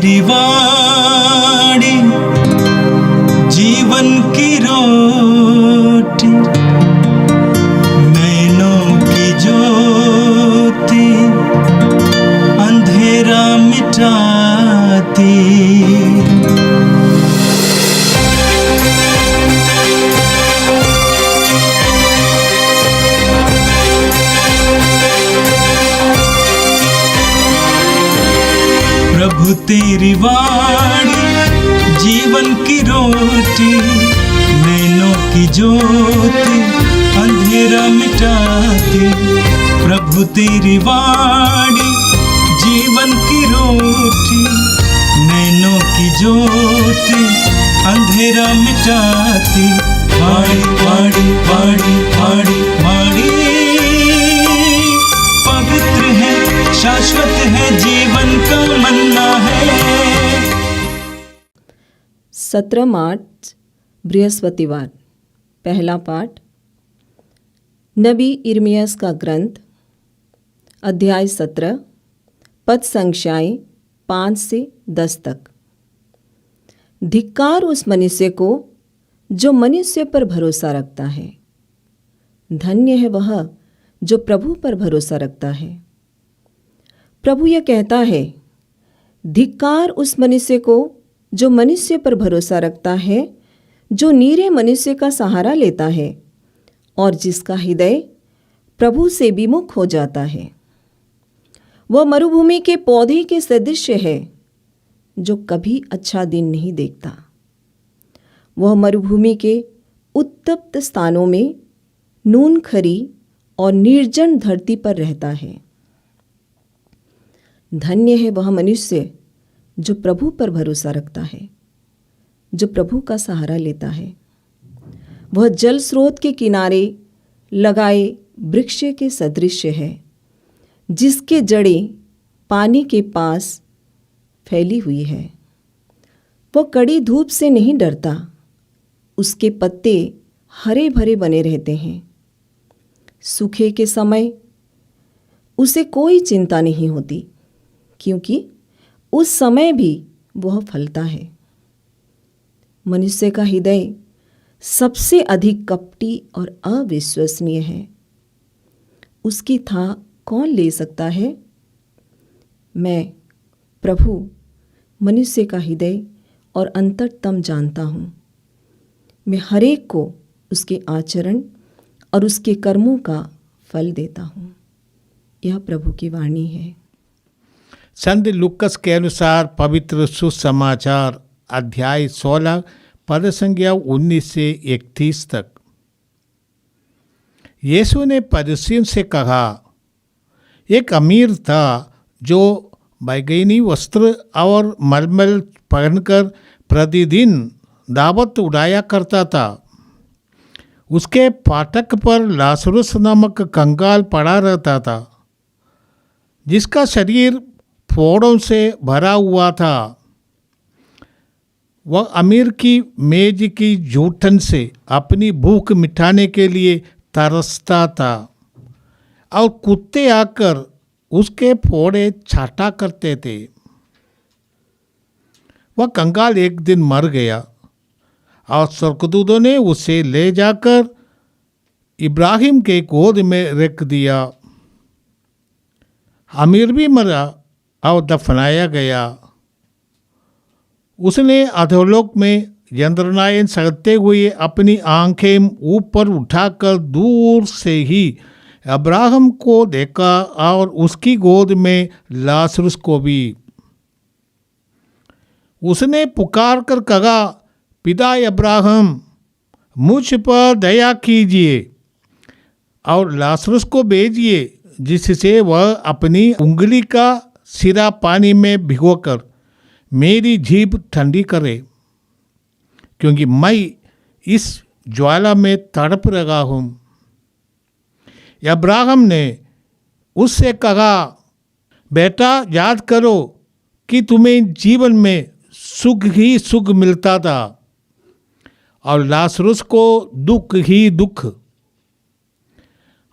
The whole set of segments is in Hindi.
तेरी वाणी जीवन की रोटी, नैनों की ज्योति अंधेरा मिटाती। प्रभु तेरी वाणी जीवन की रोटी, नैनों की ज्योति अंधेरा मिटाती। प्रभु तेरी वाणी जीवन की रोटी, नैनों की ज्योति अंधेरा मिटाती। वाणी वाणी वाणी वाणी वाणी पवित्र है, शाश्वत है, जीवन का मन्ना है। 17 मार्च बृहस्पतिवार। पहला पाठ नबी इर्मियास का ग्रंथ, अध्याय 17, पद संख्याएं 5 से 10 तक। धिक्कार उस मनुष्य को जो मनुष्य पर भरोसा रखता है, धन्य है वह जो प्रभु पर भरोसा रखता है। प्रभु यह कहता है, धिक्कार उस मनुष्य को जो मनुष्य पर भरोसा रखता है, जो नीरे मनुष्य का सहारा लेता है और जिसका हृदय प्रभु से विमुख हो जाता है। वह मरुभूमि के पौधे के सदृश है जो कभी अच्छा दिन नहीं देखता। वह मरुभूमि के उत्तप्त स्थानों में नून खरी और निर्जन धरती पर रहता है। धन्य है वह मनुष्य जो प्रभु पर भरोसा रखता है, जो प्रभु का सहारा लेता है। वह जल स्रोत के किनारे लगाए वृक्ष के सदृश है, जिसके जड़ें पानी के पास फैली हुई है। वह कड़ी धूप से नहीं डरता, उसके पत्ते हरे भरे बने रहते हैं। सूखे के समय उसे कोई चिंता नहीं होती, क्योंकि उस समय भी वह फलता है। मनुष्य का हृदय सबसे अधिक कपटी और अविश्वसनीय है। उसकी था कौन ले सकता है? मैं प्रभु मनुष्य का हृदय और अंतरतम जानता हूँ। मैं हरेक को उसके आचरण और उसके कर्मों का फल देता हूँ। यह प्रभु की वाणी है। संत लूकस के अनुसार पवित्र सुसमाचार अध्याय 16 पद संख्या 19 से 31 तक। यीशु ने फरीसियों से कहा, एक अमीर था जो बैगनी वस्त्र और मलमल पहनकर प्रतिदिन दावत उड़ाया करता था। उसके फाटक पर लाजरुस नामक कंगाल पड़ा रहता था, जिसका शरीर फोड़ों से भरा हुआ था। वह अमीर की मेज की जूठन से अपनी भूख मिटाने के लिए तरसता था और कुत्ते आकर उसके फोड़े छाटा करते थे। वह कंगाल एक दिन मर गया और स्वर्गदूतों ने उसे ले जाकर इब्राहिम के गोद में रख दिया। अमीर भी मरा और दफनाया गया। उसने अधोलोक में यंत्रणाएं सहते हुए अपनी आंखें ऊपर उठाकर दूर से ही अब्राहम को देखा और उसकी गोद में लाजरुस को भी। उसने पुकार कर कहा, पिता अब्राहम, मुझ पर दया कीजिए और लाजरुस को भेजिए, जिससे वह अपनी उंगली का सिरा पानी में भिगोकर मेरी जीभ ठंडी करे, क्योंकि मैं इस ज्वाला में तड़प रहा हूँ। अब्राहम ने उससे कहा, बेटा याद करो कि तुम्हें जीवन में सुख ही सुख मिलता था और लाजरुस को दुख ही दुख,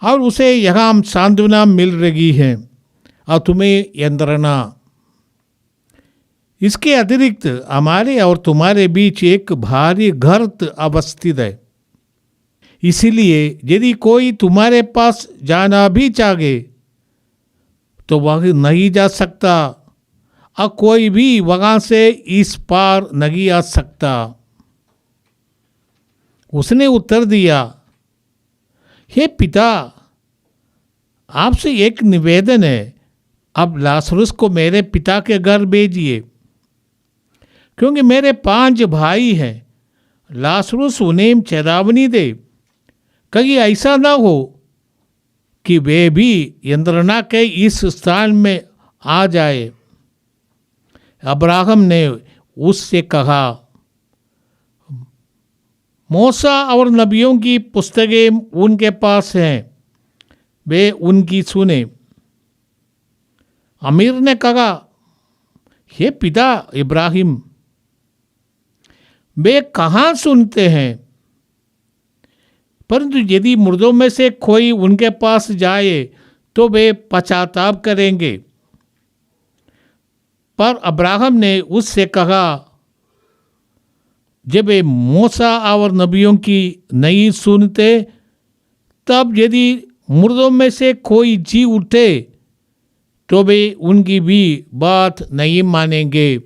और उसे यहाँ सांत्वना मिल रही है और तुम्हें यंत्रणा। इसके अतिरिक्त हमारे और तुम्हारे बीच एक भारी गर्त अवस्थित है। इसीलिए यदि कोई तुम्हारे पास जाना भी चाहे तो वह नहीं जा सकता और कोई भी वहां से इस पार नहीं आ सकता। उसने उत्तर दिया, हे पिता, आपसे एक निवेदन है, अब लाजरुस को मेरे पिता के घर भेजिए, क्योंकि मेरे 5 भाई हैं। लाजरुस उन्हें चेतावनी दे, कहीं ऐसा ना हो कि वे भी यंत्रणा के इस स्थान में आ जाए। अब्राहम ने उससे कहा, मूसा और नबियों की पुस्तकें उनके पास हैं, वे उनकी सुने। अमीर ने कहा, हे पिता इब्राहिम, वे कहाँ सुनते हैं? परंतु यदि मुर्दों में से कोई उनके पास जाए तो वे पश्चाताप करेंगे। पर अब्राहम ने उससे कहा, जब वे मूसा और नबियों की नहीं सुनते, तब यदि मुर्दों में से कोई जी उठे तो वे उनकी भी बात नहीं मानेंगे।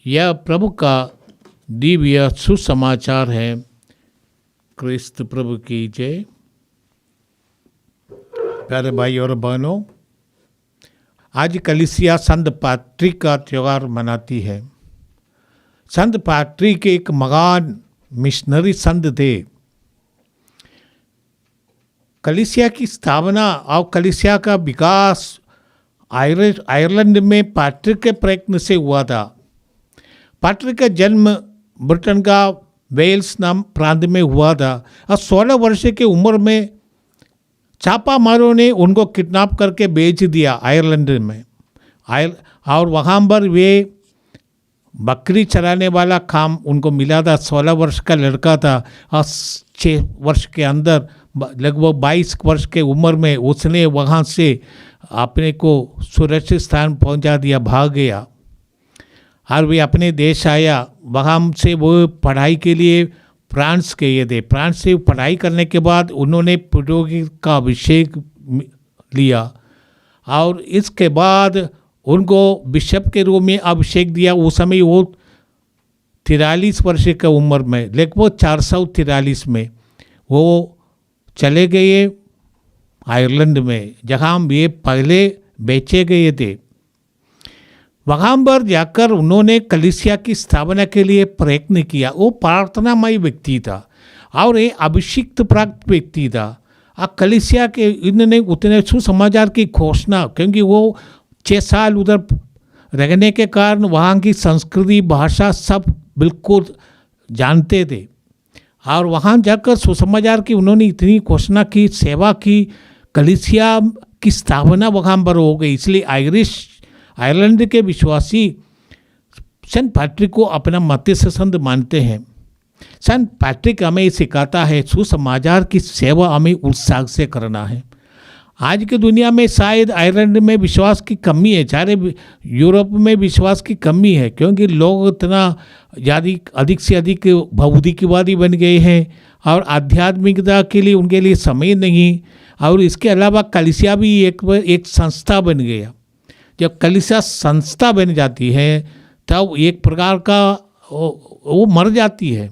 यह प्रभु का दिव्य सुसमाचार है। क्रिस्त प्रभु की जय। प्यारे भाई और बहनों, आज कलीसिया संत पैट्रिक का त्यौहार मनाती है। संत पैट्रिक एक महान मिशनरी संत थे। कलीसिया की स्थापना और कलीसिया का विकास आयरलैंड में पैट्रिक के प्रयत्न से हुआ था। पैट्रिक का जन्म ब्रिटेन का वेल्स नाम प्रांत में हुआ था और 16 वर्ष की उम्र में छापामारों ने उनको किडनैप करके बेच दिया आयरलैंड में। और वहाँ पर वे बकरी चराने वाला काम उनको मिला था। 16 वर्ष का लड़का था और 6 वर्ष के अंदर लगभग 22 वर्ष के उम्र में उसने वहाँ से अपने को सुरक्षित स्थान पहुँचा दिया, भाग गया और वे अपने देश आया। वहाँ से वो पढ़ाई के लिए फ्रांस गए थे। फ्रांस से पढ़ाई करने के बाद उन्होंने प्रौद्योगिकी का अभिषेक लिया और इसके बाद उनको बिशप के रूप में अभिषेक दिया। उस समय वो 43 वर्ष की उम्र में, लगभग 443 में वो चले गए आयरलैंड में, जहाँ वे पहले बेचे गए थे। वहाँ पर जाकर उन्होंने कलीसिया की स्थापना के लिए प्रयत्न किया। वो प्रार्थनामय व्यक्ति था और ये अभिषिक्त प्राप्त व्यक्ति था। कलीसिया के इन्होंने उतने सुसमाचार की घोषणा, क्योंकि वो 6 साल उधर रहने के कारण वहाँ की संस्कृति भाषा सब बिल्कुल जानते थे और वहाँ जाकर सुसमाचार की उन्होंने इतनी घोषणा की, सेवा की, कलीसिया की स्थापना वहाँ पर हो गई। इसलिए आयरलैंड के विश्वासी सेंट पैट्रिक को अपना मध्यस्थ संत मानते हैं। सेंट पैट्रिक हमें सिखाता है सुसमाचार की सेवा हमें उत्साह से करना है। आज की दुनिया में शायद आयरलैंड में विश्वास की कमी है, सारे यूरोप में विश्वास की कमी है, क्योंकि लोग इतना अधिक से अधिक भौतिकवादी बन गए हैं और आध्यात्मिकता के लिए उनके लिए समय नहीं। और इसके अलावा कलीसिया भी एक संस्था बन गया। जब कलीसिया संस्था बन जाती है तब एक प्रकार का वो मर जाती है।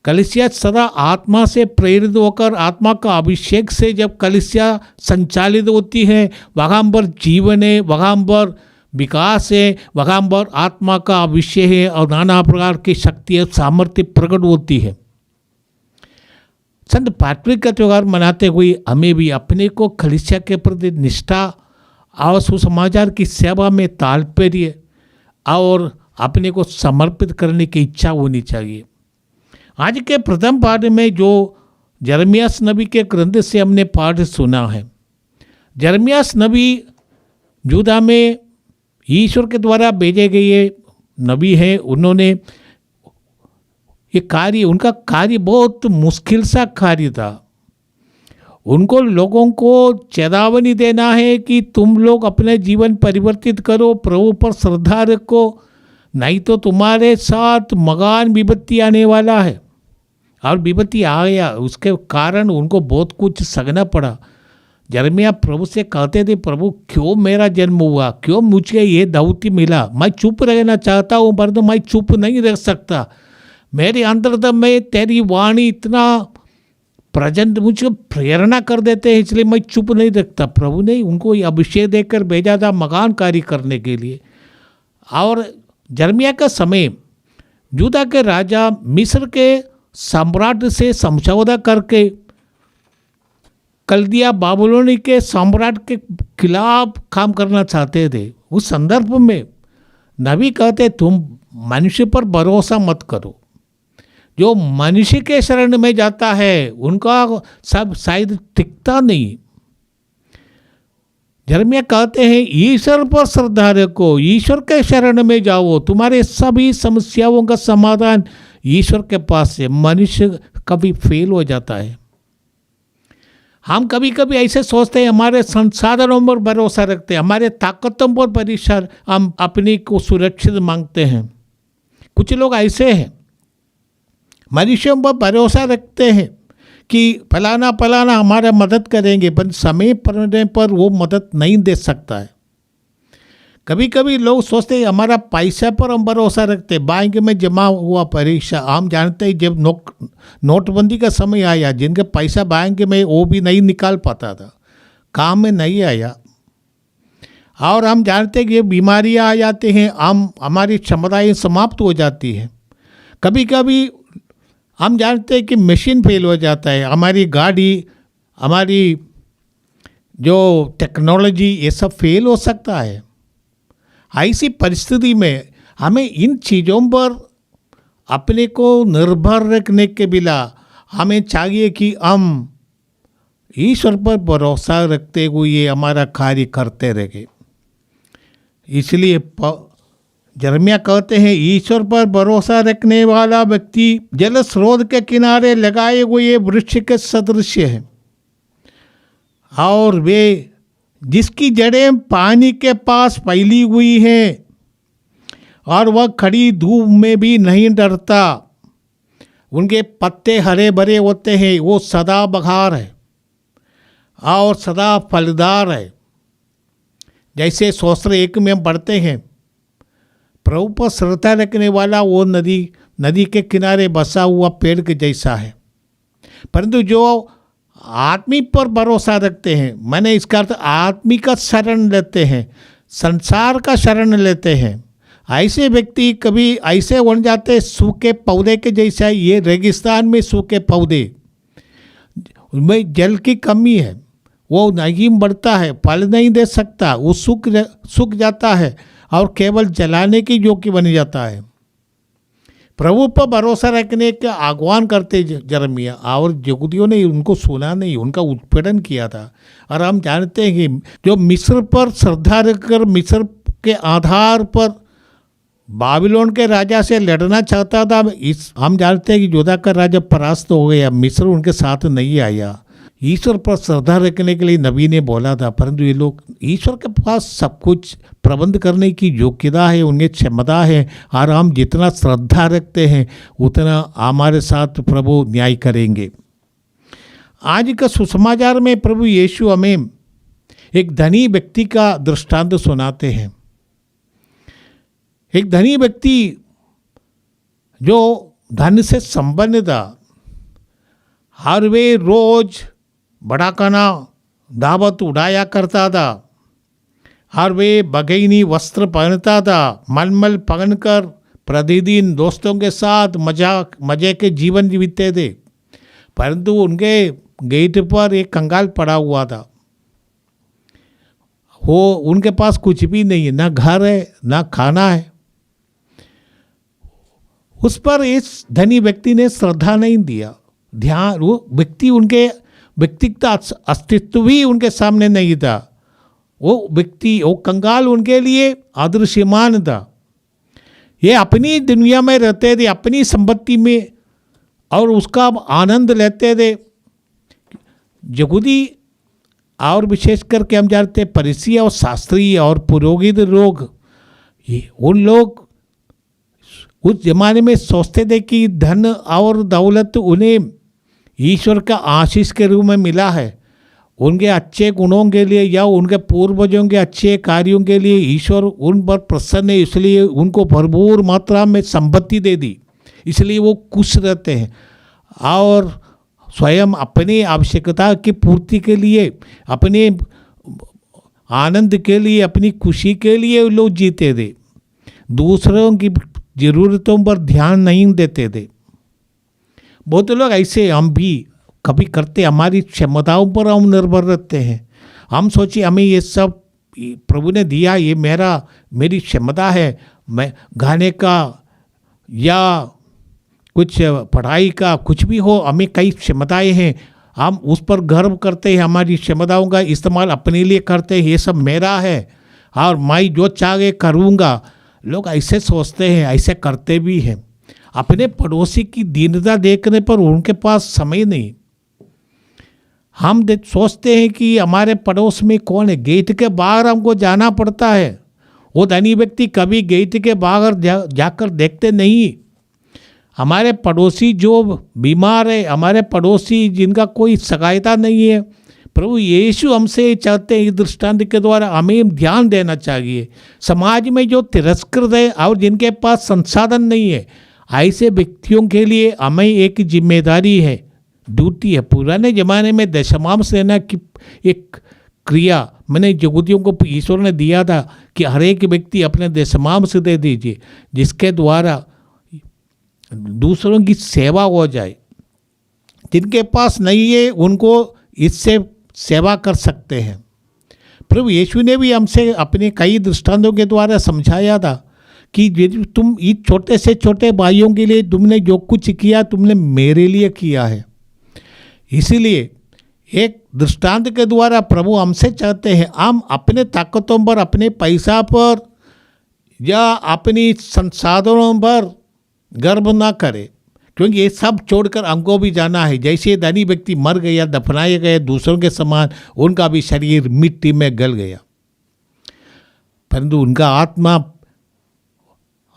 कलीसिया सदा आत्मा से प्रेरित होकर, आत्मा का अभिषेक से जब कलीसिया संचालित होती है, वहाँ पर जीवन है, वहाँ पर विकास है, वहाँ पर आत्मा का अभिषेक है और नाना प्रकार की शक्ति और सामर्थ्य प्रकट होती है। संत पैट्रिक का त्यौहार मनाते हुए हमें भी अपने को कलीसिया के प्रति निष्ठा और सुसमाचार की सेवा में तात्पर्य और अपने को समर्पित करने की इच्छा होनी चाहिए। आज के प्रथम पाठ में जो यिर्मयाह नबी के ग्रंथ से हमने पाठ सुना है, यिर्मयाह नबी यहूदा में ईश्वर के द्वारा भेजे गए नबी हैं। उन्होंने ये कार्य, उनका कार्य बहुत मुश्किल सा कार्य था। उनको लोगों को चेतावनी देना है कि तुम लोग अपने जीवन परिवर्तित करो, प्रभु पर श्रद्धा रखो, नहीं तो तुम्हारे साथ मगान विपत्ति आने वाला है। और विपत्ति आ गया, उसके कारण उनको बहुत कुछ सहना पड़ा। यिर्मयाह प्रभु से कहते थे, प्रभु क्यों मेरा जन्म हुआ, क्यों मुझे ये दौती मिला, मैं चुप रहना चाहता हूँ परंतु मैं चुप नहीं रह सकता। मेरे अंतर्गत में तेरी वाणी इतना प्रेजेंट, मुझे प्रेरणा कर देते हैं, इसलिए मैं चुप नहीं रखता। प्रभु ने उनको ये अभिषेक देकर भेजा था मकान कार्य करने के लिए। और यिर्मयाह का समय यूदा के राजा मिस्र के सम्राट से समझौता करके कल्दिया बाबुलोनी के सम्राट के खिलाफ काम करना चाहते थे। उस संदर्भ में नबी कहते, तुम मनुष्य पर भरोसा मत करो, जो मनुष्य के शरण में जाता है उनका सब शायद टिकता नहीं। यिर्मयाह कहते हैं, ईश्वर पर श्रद्धा रखो, ईश्वर के शरण में जाओ, तुम्हारे सभी समस्याओं का समाधान ईश्वर के पास है। मनुष्य कभी फेल हो जाता है। हम कभी कभी ऐसे सोचते हैं, हमारे संसाधनों पर भरोसा रखते हैं, हमारे ताकतों पर भरोसा, हम अपनी को सुरक्षित मांगते हैं। कुछ लोग ऐसे हैं, मनुष्यों पर भरोसा रखते हैं कि फलाना फलाना हमारा मदद करेंगे, पर समय पड़ने पर वो मदद नहीं दे सकता है। कभी कभी लोग सोचते हैं हमारा पैसा पर हम भरोसा रखते हैं, बैंक में जमा हुआ परीक्षा। हम जानते हैं जब नोटबंदी का समय आया, जिनके पैसा बैंक में वो भी नहीं निकाल पाता था, काम में नहीं आया। और हम जानते हैं कि ये बीमारियाँ आ जाती हैं, हमारी क्षमताएँ समाप्त हो जाती हैं। कभी कभी हम जानते हैं कि मशीन फेल हो जाता है, हमारी गाड़ी, हमारी जो टेक्नोलॉजी, ये सब फेल हो सकता है। ऐसी परिस्थिति में हमें इन चीज़ों पर अपने को निर्भर रखने के बिना हमें चाहिए कि हम ईश्वर पर भरोसा रखते हुए हमारा कार्य करते रहें। इसलिए यिर्मयाह कहते हैं, ईश्वर पर भरोसा रखने वाला व्यक्ति जल स्रोत के किनारे लगाए हुए वृक्ष के सदृश है, और वे जिसकी जड़ें पानी के पास फैली हुई हैं और वह खड़ी धूप में भी नहीं डरता। उनके पत्ते हरे भरे होते हैं, वो सदा बहार है और सदा फलदार है। जैसे शास्त्र 1 में हम पढ़ते हैं, प्रभु पर श्रद्धा रखने वाला वो नदी के किनारे बसा हुआ पेड़ के जैसा है। परंतु जो आदमी पर भरोसा रखते हैं, मैंने इसका अर्थ आदमी का शरण लेते हैं, संसार का शरण लेते हैं, ऐसे व्यक्ति कभी ऐसे बन जाते हैं सूखे पौधे के जैसा। ये रेगिस्तान में सूखे पौधे, उनमें जल की कमी है, वो नहीं बढ़ता है, फल नहीं दे सकता, वो सूख जाता है और केवल जलाने की योग्य बन जाता है। प्रभु पर भरोसा रखने के आह्वान करते यिर्मयाह, और यहूदियों ने उनको सुना नहीं, उनका उत्पीड़न किया था। और हम जानते हैं कि जो मिस्र पर श्रद्धा रखकर मिस्र के आधार पर बाबिलोन के राजा से लड़ना चाहता था, हम जानते हैं कि यूदा का राजा परास्त हो गया, मिस्र उनके साथ नहीं आया। ईश्वर पर श्रद्धा रखने के लिए नबी ने बोला था, परंतु ये लोग, ईश्वर के पास सब कुछ प्रबंध करने की योग्यता है, उनकी क्षमता है, और हम जितना श्रद्धा रखते हैं उतना हमारे साथ प्रभु न्याय करेंगे। आज का सुसमाचार में प्रभु यीशु हमें एक धनी व्यक्ति का दृष्टांत सुनाते हैं। एक धनी व्यक्ति जो धन से संपन्न था, हर वे रोज बड़ा खाना दावत उड़ाया करता था, हर वे बगैनी वस्त्र पहनता था, मलमल पहनकर प्रतिदिन दोस्तों के साथ मजे के जीवन जीते थे। परंतु उनके गेट पर एक कंगाल पड़ा हुआ था, वो उनके पास कुछ भी नहीं है, ना घर है ना खाना है। उस पर इस धनी व्यक्ति ने श्रद्धा नहीं दिया, ध्यान, वो व्यक्ति, उनके व्यक्तिगत अस्तित्व भी उनके सामने नहीं था। वो व्यक्ति, वो कंगाल उनके लिए अदृश्यमान था। ये अपनी दुनिया में रहते थे, अपनी संपत्ति में, और उसका आनंद लेते थे। यहूदी और विशेष करके हम जानते हैं फरीसी और शास्त्री और पुरोहित लोग, ये उन लोग उस जमाने में सोचते थे कि धन और दौलत उन्हें ईश्वर का आशीष के रूप में मिला है। उनके अच्छे गुणों के लिए या उनके पूर्वजों के अच्छे कार्यों के लिए ईश्वर उन पर प्रसन्न है, इसलिए उनको भरपूर मात्रा में संपत्ति दे दी, इसलिए वो खुश रहते हैं और स्वयं अपनी आवश्यकता की पूर्ति के लिए, अपने आनंद के लिए, अपनी खुशी के लिए लोग जीते थे, दूसरों की ज़रूरतों पर ध्यान नहीं देते थे। बहुत लोग ऐसे हम भी कभी करते, हमारी क्षमताओं पर हम निर्भर रहते हैं। हम सोचिए हमें ये सब प्रभु ने दिया, ये मेरी क्षमता है, मैं गाने का या कुछ पढ़ाई का कुछ भी हो, हमें कई क्षमताएं हैं, हम उस पर गर्व करते हैं, हमारी क्षमताओं का इस्तेमाल अपने लिए करते हैं, ये सब मेरा है और मैं जो चाहे करूँगा। लोग ऐसे सोचते हैं, ऐसे करते भी हैं। अपने पड़ोसी की दीनता देखने पर उनके पास समय नहीं। हम सोचते हैं कि हमारे पड़ोस में कौन है, गेट के बाहर हमको जाना पड़ता है। वो धनी व्यक्ति कभी गेट के बाहर जाकर देखते नहीं। हमारे पड़ोसी जो बीमार है, हमारे पड़ोसी जिनका कोई सहायता नहीं है, प्रभु यीशु हमसे चाहते हैं इस दृष्टांत के द्वारा हमें ध्यान देना चाहिए। समाज में जो तिरस्कृत है और जिनके पास संसाधन नहीं है, ऐसे व्यक्तियों के लिए हमें एक जिम्मेदारी है, ड्यूटी है। पुराने ज़माने में दशमांश देना की एक क्रिया मैंने यहूदियों को ईश्वर ने दिया था कि हर एक व्यक्ति अपने दशमांश दे दीजिए, जिसके द्वारा दूसरों की सेवा हो जाए। जिनके पास नहीं है उनको इससे सेवा कर सकते हैं। प्रभु यीशु ने भी हमसे अपने कई दृष्टांतों के द्वारा समझाया था कि तुम इस छोटे से छोटे भाइयों के लिए तुमने जो कुछ किया तुमने मेरे लिए किया है। इसीलिए एक दृष्टांत के द्वारा प्रभु हमसे चाहते हैं हम अपने ताकतों पर, अपने पैसा पर या अपनी संसाधनों पर गर्व ना करें, क्योंकि ये सब छोड़कर हमको भी जाना है। जैसे धनी व्यक्ति मर गया, दफनाए गए दूसरों के समान, उनका भी शरीर मिट्टी में गल गया, परंतु उनका आत्मा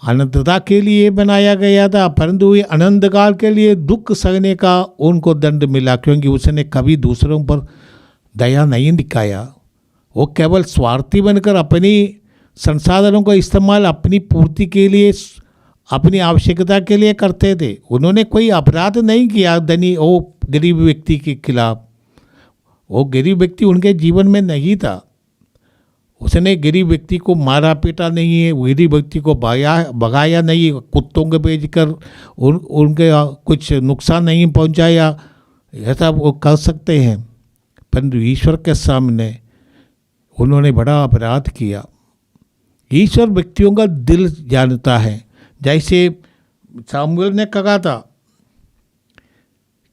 अनंतता के लिए बनाया गया था, परंतु ये अनंत काल के लिए दुख सहने का उनको दंड मिला, क्योंकि उसने कभी दूसरों पर दया नहीं दिखाया। वो केवल स्वार्थी बनकर अपनी संसाधनों का इस्तेमाल अपनी पूर्ति के लिए, अपनी आवश्यकता के लिए करते थे। उन्होंने कोई अपराध नहीं किया धनी वो गरीब व्यक्ति के खिलाफ। वो गरीब व्यक्ति उनके जीवन में नहीं था, उसने गरीब व्यक्ति को मारा पीटा नहीं है, गरीब व्यक्ति को भगाया नहीं, कुत्तों के भेजकर उनके कुछ नुकसान नहीं पहुंचाया, ऐसा वो कर सकते हैं। परंतु ईश्वर के सामने उन्होंने बड़ा अपराध किया। ईश्वर व्यक्तियों का दिल जानता है। जैसे सामुएल ने कहा था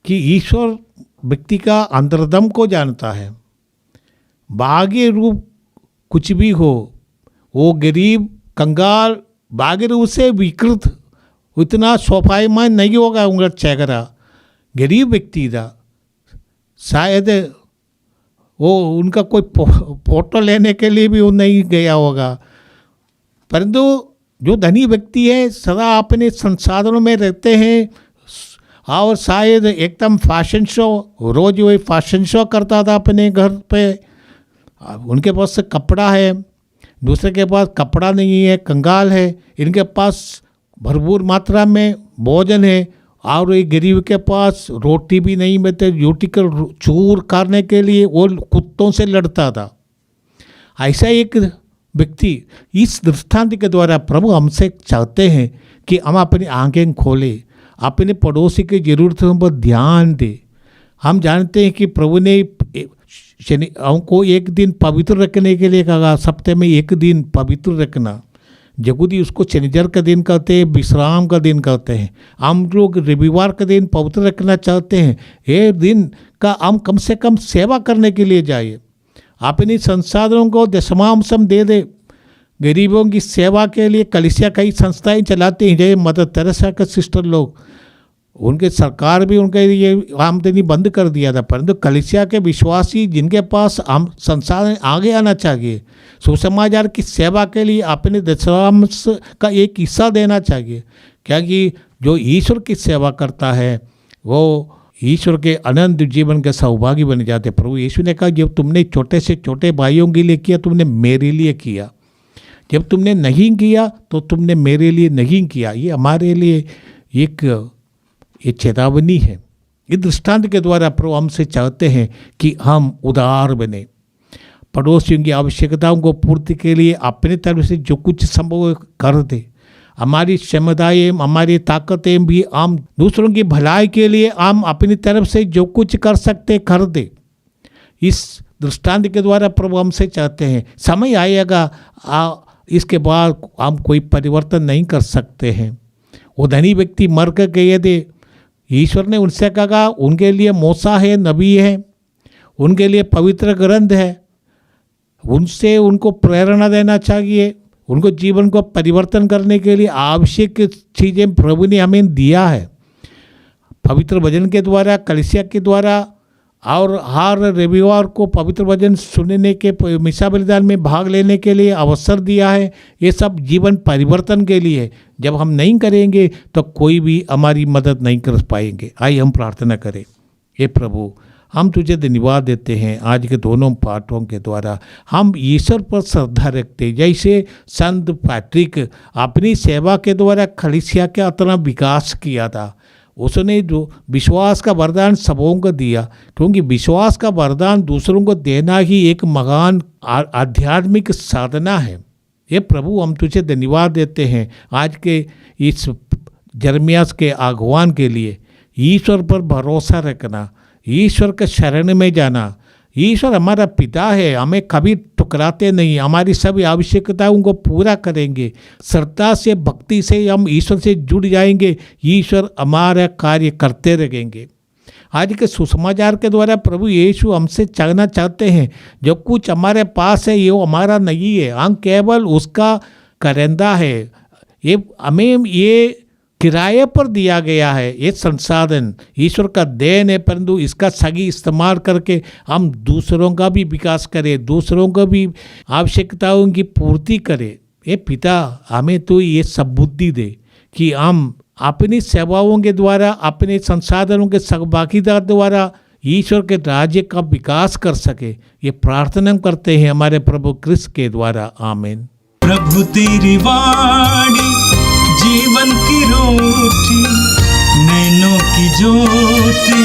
कि ईश्वर व्यक्ति का अंतर्दम को जानता है। बाह्य रूप कुछ भी हो, वो गरीब कंगाल बाह्य रूप से विकृत उतना शोभायमान नहीं होगा उनका चेहरा। गरीब व्यक्ति था, शायद वो उनका कोई फोटो लेने के लिए भी वो नहीं गया होगा। परंतु जो धनी व्यक्ति है सदा अपने संसाधनों में रहते हैं और शायद एकदम फैशन शो, रोज वही फैशन शो करता था अपने घर पे। उनके पास कपड़ा है, दूसरे के पास कपड़ा नहीं है, कंगाल है। इनके पास भरपूर मात्रा में भोजन है और ये गरीब के पास रोटी भी नहीं मिलती। रोटी का चूर करने के लिए वो कुत्तों से लड़ता था। ऐसा एक व्यक्ति, इस दृष्टांत के द्वारा प्रभु हमसे चाहते हैं कि हम अपनी आंखें खोलें, अपने पड़ोसी की ज़रूरतों पर ध्यान दें। हम जानते हैं कि प्रभु ने हमको एक दिन पवित्र रखने के लिए कहा, सप्ताह में एक दिन पवित्र रखना। यहूदी उसको शनिवार का दिन कहते हैं, विश्राम का दिन कहते हैं। हम लोग रविवार का दिन पवित्र रखना चाहते हैं। ये दिन का हम कम से कम सेवा करने के लिए जाइए, अपनी संसाधनों को दशमांशम दे दे। गरीबों की सेवा के लिए कलीसिया कई संस्थाएं चलाती हैं, जैसे मदर तेरेसा के सिस्टर लोग, उनके सरकार भी उनके ये आमदनी बंद कर दिया था, परंतु कलीसिया के विश्वासी जिनके पास संसाधन आगे आना चाहिए, सुसमाचार की सेवा के लिए अपने दशमांश का एक हिस्सा देना चाहिए, क्योंकि जो ईश्वर की सेवा करता है वो ईश्वर के अनंत जीवन के सौभागी बन जाते। प्रभु यीशु ने कहा, जब तुमने छोटे से छोटे भाइयों के लिए किया, तुमने मेरे लिए किया। जब तुमने नहीं किया तो तुमने मेरे लिए नहीं किया। ये हमारे लिए एक ये चेतावनी है। इस दृष्टांत के द्वारा प्रभु हमसे चाहते हैं कि हम उदार बने, पड़ोसियों की आवश्यकताओं को पूर्ति के लिए अपने तरफ से जो कुछ संभव कर दे। हमारी क्षमताएं, हमारी ताकतें भी हम दूसरों की भलाई के लिए हम अपनी तरफ से जो कुछ कर सकते कर दे। इस दृष्टांत के द्वारा प्रभु हमसे चाहते हैं, समय आएगा इसके बाद हम कोई परिवर्तन नहीं कर सकते हैं। वो धनी व्यक्ति मर कर गए थे, ईश्वर ने उनसे कहा उनके लिए मूसा है, नबी है, उनके लिए पवित्र ग्रंथ है, उनसे उनको प्रेरणा देना चाहिए। उनको जीवन को परिवर्तन करने के लिए आवश्यक चीज़ें प्रभु ने हमें दिया है। पवित्र वचन के द्वारा, कलीसिया के द्वारा, और हर रविवार को पवित्र वचन सुनने के, मिसा बलिदान में भाग लेने के लिए अवसर दिया है। ये सब जीवन परिवर्तन के लिए। जब हम नहीं करेंगे तो कोई भी हमारी मदद नहीं कर पाएंगे। आइए हम प्रार्थना करें। हे प्रभु, हम तुझे धन्यवाद देते हैं आज के दोनों पाठों के द्वारा। हम ईश्वर पर श्रद्धा रखते, जैसे संत पैट्रिक अपनी सेवा के द्वारा कलीसिया का इतना विकास किया था। उसने जो विश्वास का वरदान सबों को दिया, क्योंकि विश्वास का वरदान दूसरों को देना ही एक महान आध्यात्मिक साधना है। ये प्रभु, हम तुझे धन्यवाद देते हैं आज के इस यिर्मयाह के आह्वान के लिए। ईश्वर पर भरोसा रखना, ईश्वर के शरण में जाना। ईश्वर हमारा पिता है, हमें कभी ठुकराते नहीं, हमारी सभी आवश्यकताओं को पूरा करेंगे। श्रद्धा से, भक्ति से हम ईश्वर से जुड़ जाएंगे, ईश्वर हमारा कार्य करते रहेंगे। आज के सुसमाचार के द्वारा प्रभु यीशु हमसे कहना चाहते हैं, जो कुछ हमारे पास है ये हमारा नहीं है, हम केवल उसका करेंदा है। ये हमें ये किराए पर दिया गया है। ये संसाधन ईश्वर का देन है, परंतु इसका सही इस्तेमाल करके हम दूसरों का भी विकास करें, दूसरों को भी आवश्यकताओं की पूर्ति करें। ये पिता, हमें तो ये सब बुद्धि दे कि हम अपनी सेवाओं के द्वारा, अपने संसाधनों के सहभागिता द्वारा ईश्वर के राज्य का विकास कर सके। ये प्रार्थना करते हैं हमारे प्रभु क्रिस्त के द्वारा। आमीन। प्रभु तेरी वाणी जीवन की रोटी, नैनों की ज्योति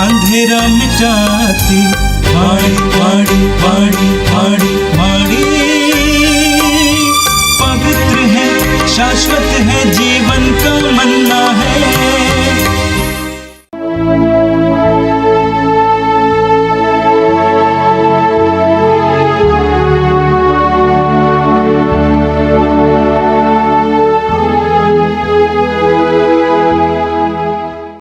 अंधेरा मिटाती। वाणी वाणी वाणी वाणी वाणी